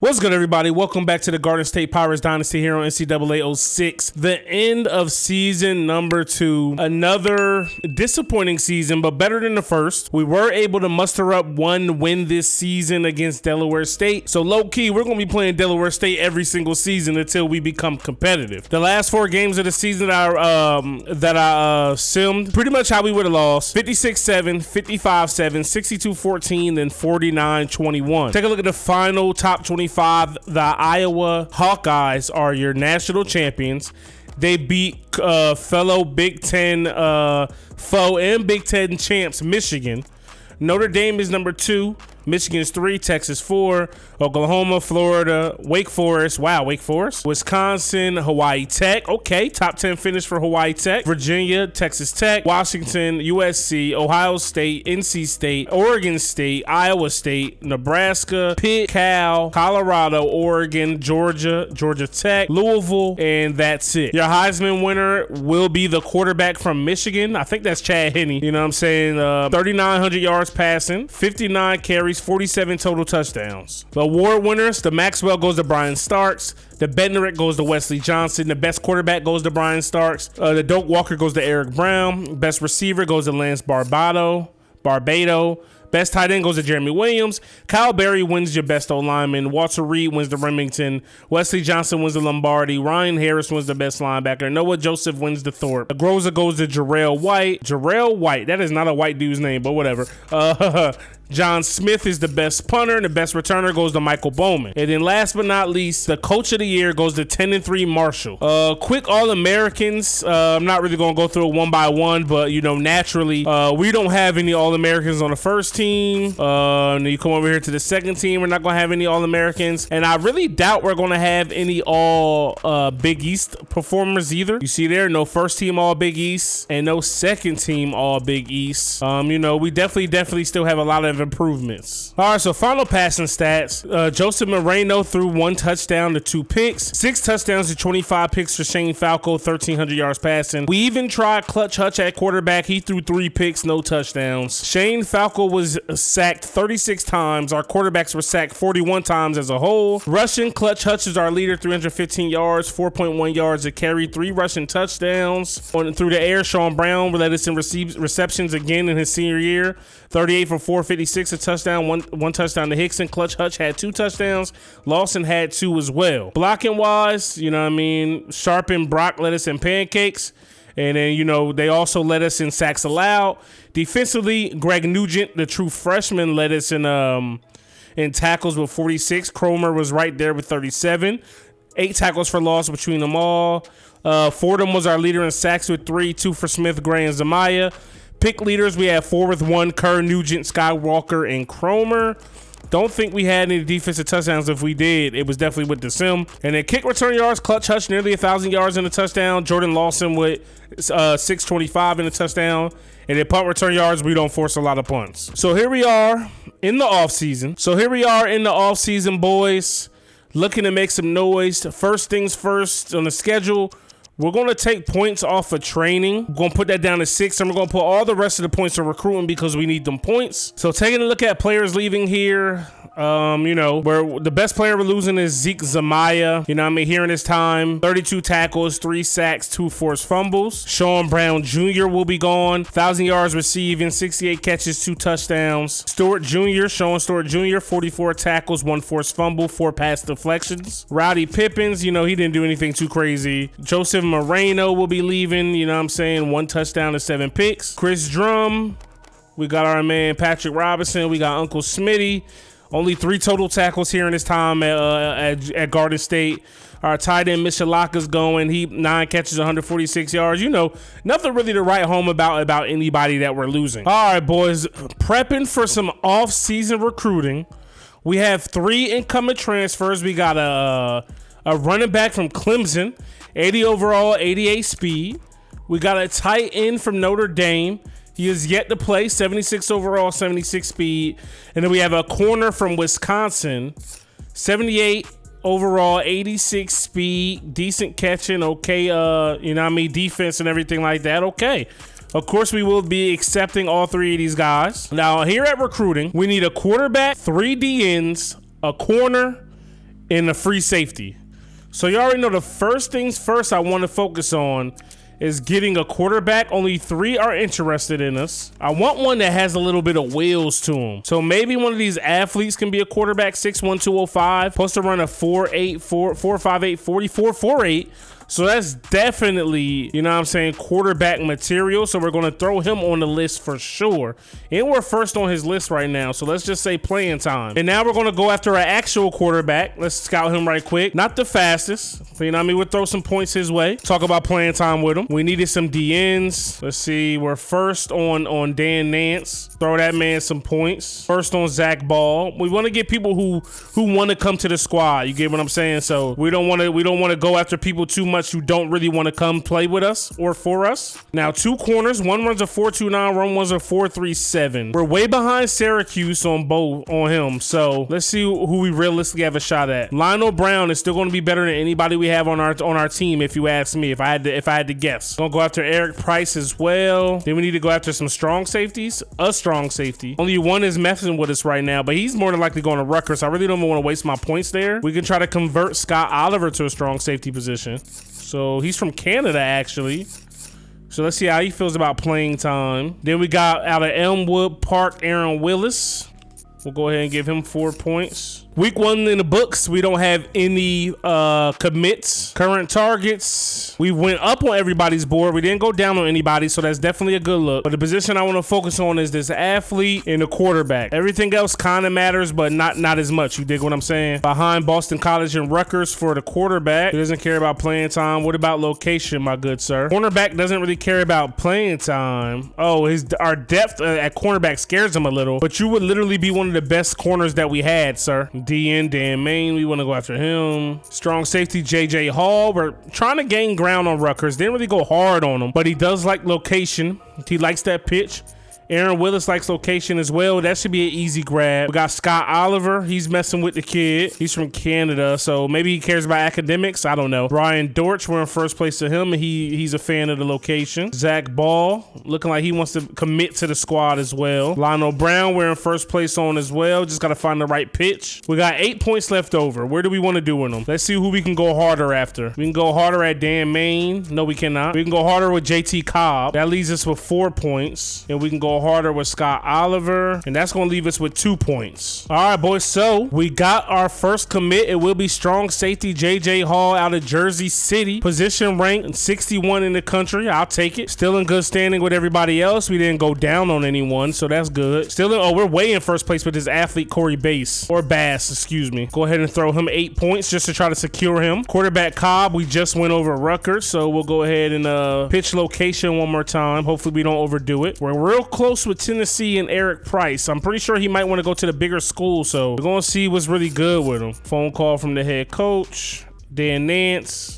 What's good, everybody? Welcome back to the Garden State Pirates Dynasty here on NCAA 06. The end of season number 2. Another disappointing season, but better than the first. We were able to muster up one win this season against Delaware State. So low-key, we're going to be playing Delaware State every single season until we become competitive. The last 4 games of the season that I simmed, pretty much how we would have lost. 56-7, 55-7, 62-14, then 49-21. Take a look at the final top 25. The Iowa Hawkeyes are your national champions. They beat fellow Big Ten foe and Big Ten champs Michigan. Notre Dame is number 2. Michigan is 3, Texas 4, Oklahoma, Florida, Wake Forest. Wow, Wake Forest. Wisconsin, Hawaii Tech. Okay, top 10 finish for Hawaii Tech. Virginia, Texas Tech, Washington, USC, Ohio State, NC State, Oregon State, Iowa State, Nebraska, Pitt, Cal, Colorado, Oregon, Georgia, Georgia Tech, Louisville, and that's it. Your Heisman winner will be the quarterback from Michigan. I think that's Chad Henne. You know what I'm saying? 3,900 yards passing, 59 carries, 47 total touchdowns. The award winners, the Maxwell goes to Brian Starks. The Bednarik goes to Wesley Johnson. The best quarterback goes to Brian Starks. The Doak Walker goes to Eric Brown. Best receiver goes to Lance Barbado. Best tight end goes to Jeremy Williams. Kyle Berry wins your best O-lineman. Walter Reed wins the Remington. Wesley Johnson wins the Lombardi. Ryan Harris wins the best linebacker. Noah Joseph wins the Thorpe. Groza goes to Jarrell White. Jarrell White. That is not a white dude's name, but whatever. John Smith is the best punter, and the best returner goes to Michael Bowman. And then last but not least, the coach of the year goes to 10-3 Marshall. Quick All-Americans. I'm not really going to go through it one by one, but, you know, naturally, we don't have any All-Americans on the first team. And you come over here to the second team, we're not going to have any All-Americans. And I really doubt we're going to have any All Big East performers either. You see there, no first team All Big East and no second team All Big East. You know, we definitely still have a lot of improvements. All right, so final passing stats. Joseph Moreno threw 1 touchdown to 2 picks, 6 touchdowns to 25 picks for Shane Falco, 1,300 yards passing. We even tried Clutch Hutch at quarterback. He threw 3 picks, no touchdowns. Shane Falco was sacked 36 times. Our quarterbacks were sacked 41 times as a whole. Rushing, Clutch Hutch is our leader, 315 yards, 4.1 yards a carry, 3 rushing touchdowns. Through the air, Sean Brown led us in receptions again in his senior year, 38 for 456, a touchdown, one touchdown to Hickson. Clutch Hutch had 2 touchdowns. Lawson had 2 as well. Blocking wise, you know what I mean, Sharp and Brock led us in pancakes. And then, you know, they also led us in sacks allowed. Defensively, Greg Nugent, the true freshman, led us in tackles with 46. Cromer was right there with 37. 8 tackles for loss between them all. Fordham was our leader in sacks with 3, 2 for Smith, Gray, and Zamaya. Pick leaders, we had 4 with 1, Kerr, Nugent, Skywalker, and Cromer. Don't think we had any defensive touchdowns. If we did, it was definitely with the sim. And then kick return yards, Clutch Hutch nearly 1,000 yards in a touchdown. Jordan Lawson with 625 in a touchdown. And then punt return yards, we don't force a lot of punts. So here we are in the offseason. Boys. Looking to make some noise. First things first on the schedule. We're going to take points off of training. We're going to put that down to 6, and we're going to put all the rest of the points on recruiting because we need them points. So taking a look at players leaving here, you know, where the best player we're losing is Zeke Zamaya. You know what I mean? Here in his time, 32 tackles, 3 sacks, 2 forced fumbles. Sean Brown Jr. will be gone. 1,000 yards receiving, 68 catches, 2 touchdowns. Sean Stewart Jr., 44 tackles, 1 forced fumble, 4 pass deflections. Rowdy Pippins, you know, he didn't do anything too crazy. Joseph Moreno will be leaving, you know what I'm saying? 1 touchdown to 7 picks. Chris Drum. We got our man Patrick Robinson. We got Uncle Smitty. Only 3 total tackles here in his time at Garden State. Our tight end Michalaka's going. He 9 catches, 146 yards. You know, nothing really to write home about anybody that we're losing. All right, boys. Prepping for some off-season recruiting. We have 3 incoming transfers. We got a running back from Clemson, 80 overall, 88 speed. We got a tight end from Notre Dame. He is yet to play, 76 overall, 76 speed. And then we have a corner from Wisconsin, 78 overall, 86 speed, decent catching, okay, you know what I mean, defense and everything like that, okay. Of course, we will be accepting all 3 of these guys. Now, here at recruiting, we need a quarterback, 3 DNs, a corner, and a free safety. So you already know the first things first I want to focus on is getting a quarterback. Only 3 are interested in us. I want one that has a little bit of wheels to him. So maybe one of these athletes can be a quarterback, 6'1", 205. Supposed to run a 4.8, 4.58, 44, 4.8. So that's definitely, you know what I'm saying, quarterback material. So we're going to throw him on the list for sure. And we're first on his list right now. So let's just say playing time. And now we're going to go after an actual quarterback. Let's scout him right quick. Not the fastest. You know what I mean? We'll throw some points his way. Talk about playing time with him. We needed some DNs. Let's see. We're first on Dan Nance. Throw that man some points. First on Zach Ball. We want to get people who want to come to the squad. You get what I'm saying? So we don't want to go after people too much who don't really want to come play with us or for us. Now 2 corners, one runs a 4.29, one runs a 4.37. We're way behind Syracuse on him. So let's see who we realistically have a shot at. Lionel Brown is still going to be better than anybody we have on our team, if you ask me. If I had to guess, gonna go after Eric Price as well. Then we need to go after some strong safeties. A strong safety. Only one is messing with us right now, but he's more than likely going to Rutgers. I really don't want to waste my points there. We can try to convert Scott Oliver to a strong safety position. So he's from Canada, actually. So let's see how he feels about playing time. Then we got out of Elmwood Park, Aaron Willis. We'll go ahead and give him 4 points. Week 1 in the books. We don't have any commits. Current targets. We went up on everybody's board. We didn't go down on anybody, so that's definitely a good look. But the position I want to focus on is this athlete and the quarterback. Everything else kind of matters, but not as much. You dig what I'm saying? Behind Boston College and Rutgers for the quarterback. He doesn't care about playing time. What about location, my good sir? Cornerback doesn't really care about playing time. Oh, our depth at cornerback scares him a little. But you would literally be one of the best corners that we had, sir. DN, Dan Main, we want to go after him. Strong safety, JJ Hall. We're trying to gain ground on Rutgers. Didn't really go hard on him, but he does like location. He likes that pitch. Aaron Willis likes location as well. That should be an easy grab. We got Scott Oliver. He's messing with the kid. He's from Canada, so maybe he cares about academics. I don't know. Brian Dortch, we're in first place to him. He's a fan of the location. Zach Ball, looking like he wants to commit to the squad as well. Lionel Brown, we're in first place on as well. Just got to find the right pitch. We got 8 points left over. Where do we want to do with them? Let's see who we can go harder after. We can go harder at Dan Main. No, we cannot. We can go harder with JT Cobb. That leaves us with 4 points. And we can go harder with Scott Oliver, and that's going to leave us with 2 points. All right, boys, so we got our first commit. It will be strong safety JJ Hall out of Jersey City. Position ranked 61 in the country. I'll take it. Still in good standing with everybody else. We didn't go down on anyone, so that's good. We're way in first place with this athlete Corey Bass, or Bass, excuse me. Go ahead and throw him 8 points just to try to secure him. Quarterback Cobb, we just went over Rutgers, so we'll go ahead and pitch location one more time. Hopefully we don't overdo it. We're real close with Tennessee and Eric Price. I'm pretty sure he might want to go to the bigger school, so we're going to see what's really good with him. Phone call from the head coach, Dan Nance.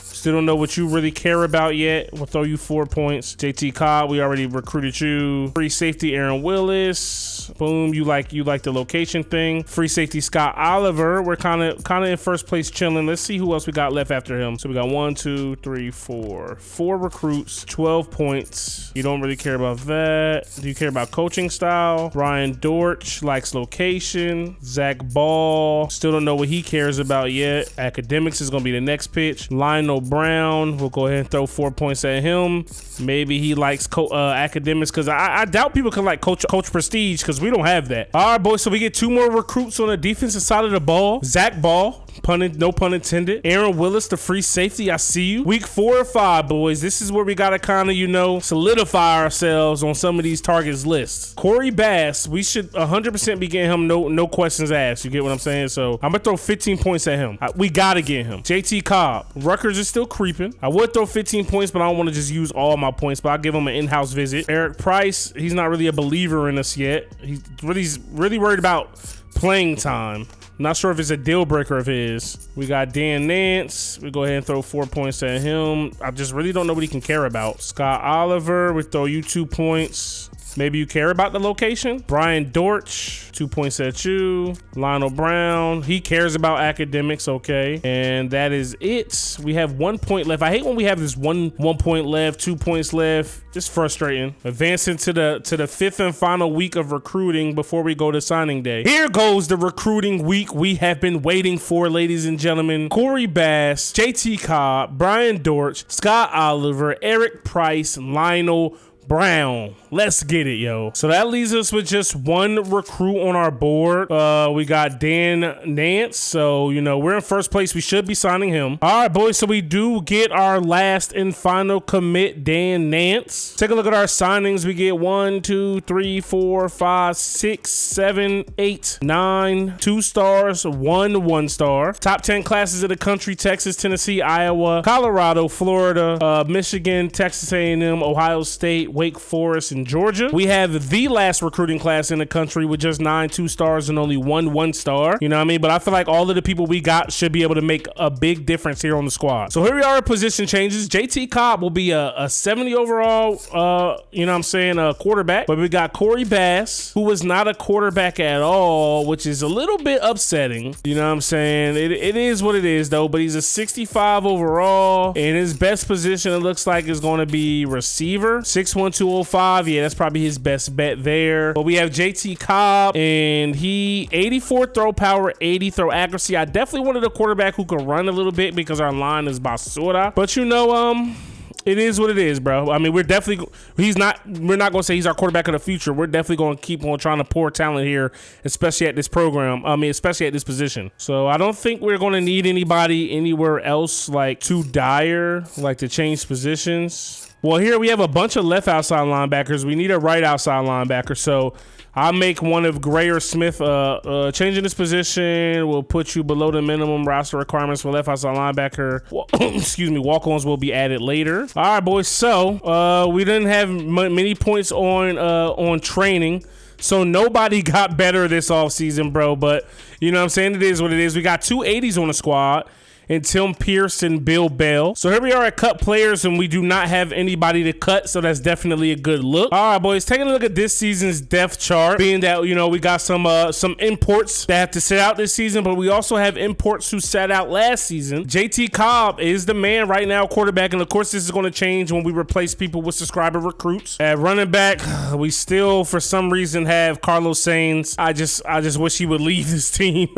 Still don't know what you really care about yet. We'll throw you 4 points. JT Cobb, we already recruited you. Free safety Aaron Willis. Boom, you like the location thing. Free safety Scott Oliver. We're kind of in first place chilling. Let's see who else we got left after him. So we got 1, 2, 3, 4 recruits, 12 points. You don't really care about that. Do you care about coaching style? Brian Dortch likes location. Zach Ball, still don't know what he cares about yet. Academics is gonna be the next pitch. Lionel Brown, we'll go ahead and throw 4 points at him. Maybe he likes academics, because I doubt people can like coach prestige, because we don't have that. All right, boys, so we get 2 more recruits on the defensive side of the ball. Zach Ball, no pun intended. Aaron Willis, the free safety, I see you. Week 4 or 5, boys. This is where we gotta kind of, solidify ourselves on some of these targets lists. Corey Bass, we should 100% be getting him no questions asked. You get what I'm saying? So I'm gonna throw 15 points at him. We gotta get him. JT Cobb, Rutgers is still creeping. I would throw 15 points, but I don't want to just use all my points, but I'll give him an in-house visit. Eric Price, he's not really a believer in us yet. He's really worried about playing time. Not sure if it's a deal breaker of his. We got Dan Nance. We go ahead and throw 4 points at him. I just really don't know what he can care about. Scott Oliver, we throw you 2 points. Maybe you care about the location. Brian Dortch, 2 points at you. Lionel Brown, he cares about academics, okay. And that is it. We have 1 point left. I hate when we have this one point left, 2 points left. It's frustrating. Advancing to the fifth and final week of recruiting before we go to signing day. Here goes the recruiting week we have been waiting for, ladies and gentlemen. Corey Bass, JT Cobb, Brian Dortch, Scott Oliver, Eric Price, Lionel Brown. Let's get it, yo. So that leaves us with just one recruit on our board. We got Dan Nance. So, you know, we're in first place. We should be signing him. All right, boys. So we do get our last and final commit, Dan Nance. Take a look at our signings. We get 1, 2, 3, 4, 5, 6, 7, 8, 9, 2 stars, 1 star. Top 10 classes of the country: Texas, Tennessee, Iowa, Colorado, Florida, Michigan, Texas A&M, Ohio State, Wake Forest, and Georgia. We have the last recruiting class in the country with just 9 2 stars and only 1 star. You know what I mean? But I feel like all of the people we got should be able to make a big difference here on the squad. So here we are at position changes. JT Cobb will be a 70 overall, you know what I'm saying, a quarterback. But we got Corey Bass, who was not a quarterback at all, which is a little bit upsetting. You know what I'm saying? It is what it is, though. But he's a 65 overall. And his best position, it looks like, is going to be receiver. 6'1", 205. Yeah, that's probably his best bet there. But we have JT Cobb, and he 84 throw power, 80 throw accuracy. I definitely wanted a quarterback who could run a little bit because our line is basura. But you know, it is what it is, bro. I mean, we're not going to say he's our quarterback of the future. We're definitely going to keep on trying to pour talent here, especially at this program. I mean, especially at this position. So I don't think we're going to need anybody anywhere else like too dire, like to change positions. Well, here we have a bunch of left outside linebackers. We need a right outside linebacker. So I'll make one of Gray or Smith changing this position. Will put you below the minimum roster requirements for left outside linebacker. Excuse me, walk-ons will be added later. All right, boys. So we didn't have many points on training. So nobody got better this offseason, bro. But you know what I'm saying? It is what it is. We got 2 80s on the squad. And Tim Pierce and Bill Bell. So here we are at cut players, and we do not have anybody to cut, so that's definitely a good look. All right, boys, taking a look at this season's depth chart, being that, you know, we got some imports that have to sit out this season, but we also have imports who sat out last season. JT Cobb is the man right now, quarterback, and of course this is going to change when we replace people with subscriber recruits. At running back, we still, for some reason, have Carlos Sainz. I just wish he would leave this team.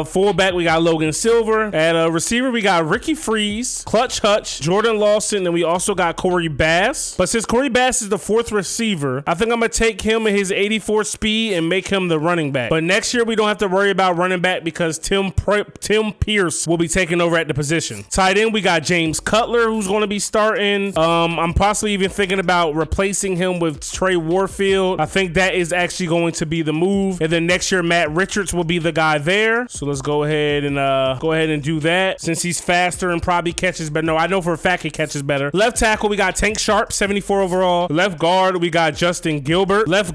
Fullback, we got Logan Silver. At receiver, we got Ricky Freeze, Clutch Hutch, Jordan Lawson, and we also got Corey Bass. But since Corey Bass is the 4th receiver, I think I'm going to take him and his 84 speed and make him the running back. But next year, we don't have to worry about running back because Tim Pierce will be taking over at the position. Tight end, we got James Cutler, who's going to be starting. I'm possibly even thinking about replacing him with Trey Warfield. I think that is actually going to be the move. And then next year, Matt Richards will be the guy there. So let's go ahead and do that. Since he's faster and probably catches better. No, I know for a fact he catches better. Left tackle, we got Tank Sharp, 74 overall. Left guard, we got Justin Gilbert. Left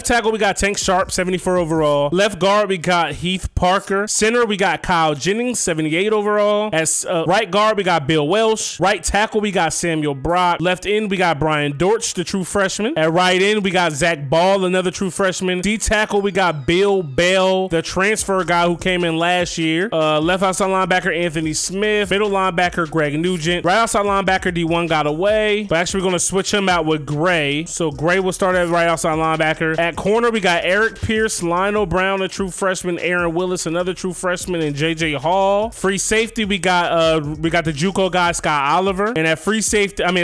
tackle, we got Tank Sharp, 74 overall. Left guard, we got Heath Parker. Center, we got Kyle Jennings, 78 overall. As right guard, we got Bill Welsh. Right tackle, we got Samuel Brock. Left end, we got Brian Dortch, the true freshman. At right end, we got Zach Ball, another true freshman. D tackle, we got Bill Bell, the transfer guy who came in last year. Left outside linebacker, Anthony Smith. Middle linebacker, Greg Nugent. Right outside linebacker, D1 got away. But actually, we're going to switch him out with Gray. So Gray will start at right outside linebacker. At corner, we got Eric Pierce, Lionel Brown, a true freshman, Aaron Willis, another true freshman, and JJ Hall. Free safety, we got the JUCO guy, Scott Oliver. And at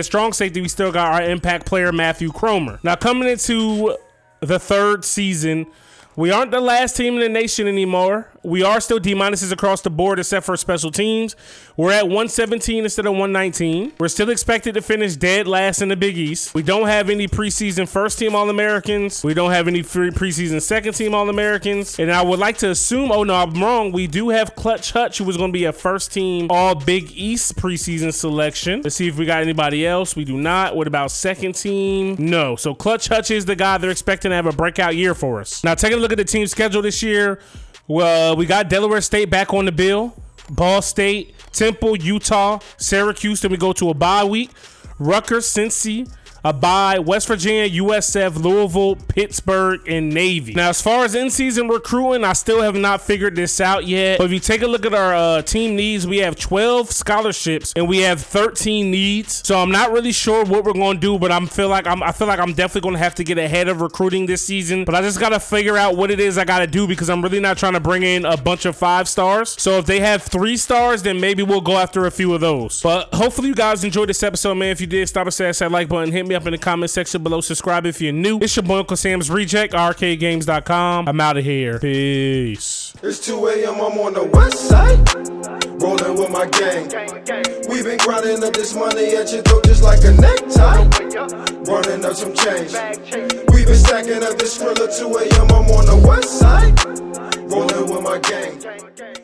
strong safety, we still got our impact player, Matthew Cromer. Now, coming into the 3rd season, we aren't the last team in the nation anymore. We are still D-minuses across the board except for special teams. We're at 117 instead of 119. We're still expected to finish dead last in the Big East. We don't have any preseason first-team All-Americans. We don't have any preseason second-team All-Americans. And I would like to assume, oh no, I'm wrong. We do have Clutch Hutch, who was going to be a first-team All-Big East preseason selection. Let's see if we got anybody else. We do not. What about second-team? No. So Clutch Hutch is the guy they're expecting to have a breakout year for us. Now, taking a look at the team schedule this year, well, we got Delaware State back on the bill, Ball State, Temple, Utah, Syracuse. Then we go to a bye week. Rutgers, Cincy, a bye. West Virginia, USF, Louisville, Pittsburgh, and Navy. Now, as far as in-season recruiting, I still have not figured this out yet. But if you take a look at our team needs, we have 12 scholarships and we have 13 needs. So I'm not really sure what we're going to do, but I feel like I'm definitely going to have to get ahead of recruiting this season. But I just got to figure out what it is I got to do, because I'm really not trying to bring in a bunch of 5 stars. So if they have 3 stars, then maybe we'll go after a few of those. But hopefully you guys enjoyed this episode, man. If you did, stop and smash that like button. Hit me up in the comment section below. Subscribe if you're new. It's your boy UncleSamsReject, arcadegames.com. I'm out of here. Peace. It's 2 a.m. I'm on the west side, rolling with my gang. We've been grinding up this money at your throat just like a necktie, running up some change. We've been stacking up this Skrilla. 2 a.m. I'm on the west side, rolling with my gang.